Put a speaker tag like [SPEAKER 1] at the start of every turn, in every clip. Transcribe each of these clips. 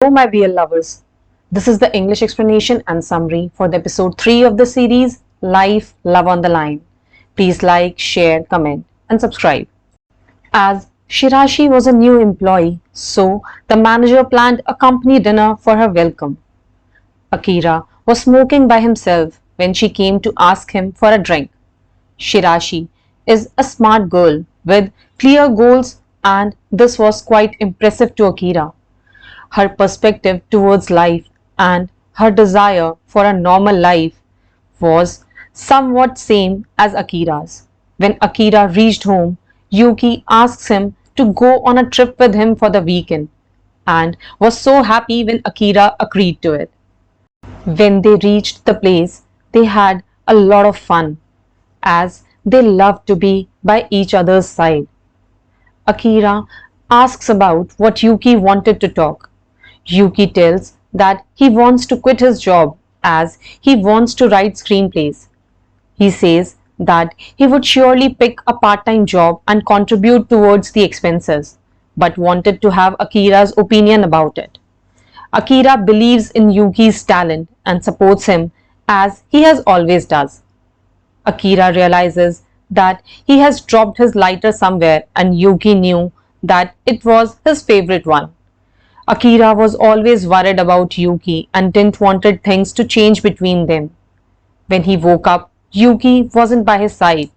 [SPEAKER 1] Hello, my BL lovers. This is the English explanation and summary for the episode 3 of the series Life, Love on the Line. Please like, share, comment, and subscribe. As Shirashi was a new employee, so the manager planned a company dinner for her welcome. Akira was smoking by himself when she came to ask him for a drink. Shirashi is a smart girl with clear goals, and this was quite impressive to Akira. Her perspective towards life and her desire for a normal life was somewhat same as Akira's. When Akira reached home, Yuki asks him to go on a trip with him for the weekend and was so happy when Akira agreed to it. When they reached the place, they had a lot of fun as they loved to be by each other's side. Akira asks about what Yuki wanted to talk. Yuki tells that he wants to quit his job as he wants to write screenplays. He says that he would surely pick a part-time job and contribute towards the expenses, but wanted to have Akira's opinion about it. Akira believes in Yuki's talent and supports him as he has always does. Akira realizes that he has dropped his lighter somewhere and Yuki knew that it was his favorite one. Akira was always worried about Yuki and didn't wanted things to change between them. When he woke up, Yuki wasn't by his side,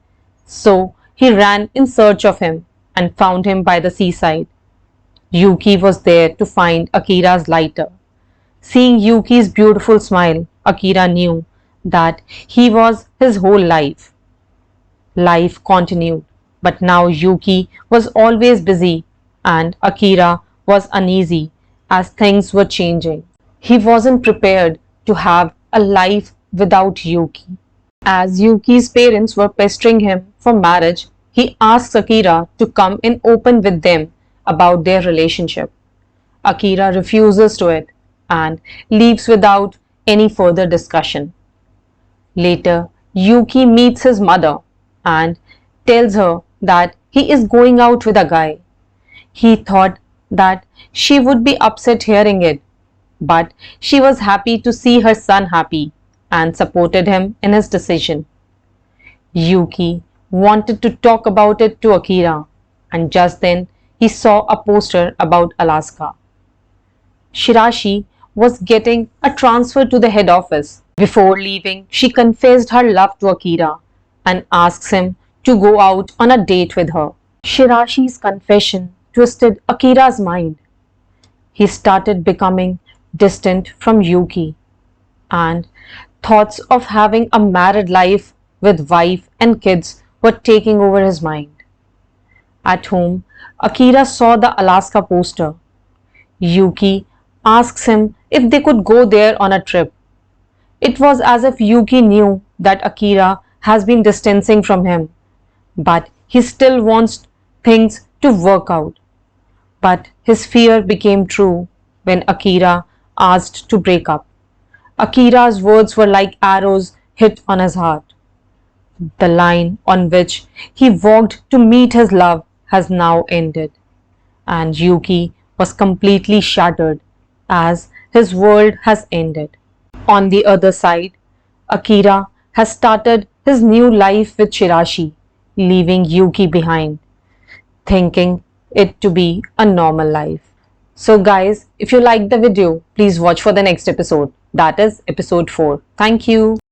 [SPEAKER 1] so he ran in search of him and found him by the seaside. Yuki was there to find Akira's lighter. Seeing Yuki's beautiful smile, Akira knew that he was his whole life. Life continued, but now Yuki was always busy and Akira was uneasy as things were changing. He wasn't prepared to have a life without Yuki. As Yuki's parents were pestering him for marriage, he asks Akira to come and open with them about their relationship. Akira refuses to it and leaves without any further discussion. Later, Yuki meets his mother and tells her that he is going out with a guy. He thought that she would be upset hearing it, but she was happy to see her son happy and supported him in his decision. Yuki wanted to talk about it to Akira, and just then he saw a poster about Alaska. Shirashi was getting a transfer to the head office. Before leaving, she confessed her love to Akira and asks him to go out on a date with her. Shirashi's confession twisted Akira's mind. He started becoming distant from Yuki, and thoughts of having a married life with wife and kids were taking over his mind. At home, Akira saw the Alaska poster. Yuki asks him if they could go there on a trip. It was as if Yuki knew that Akira has been distancing from him, but he still wants things to work out. But his fear became true when Akira asked to break up. Akira's words were like arrows hit on his heart. The line on which he walked to meet his love has now ended, and Yuki was completely shattered as his world has ended. On the other side, Akira has started his new life with Shirashi, leaving Yuki behind, thinking it to be a normal life. So guys, if you liked the video, please watch for the next episode. That is episode 4. Thank you.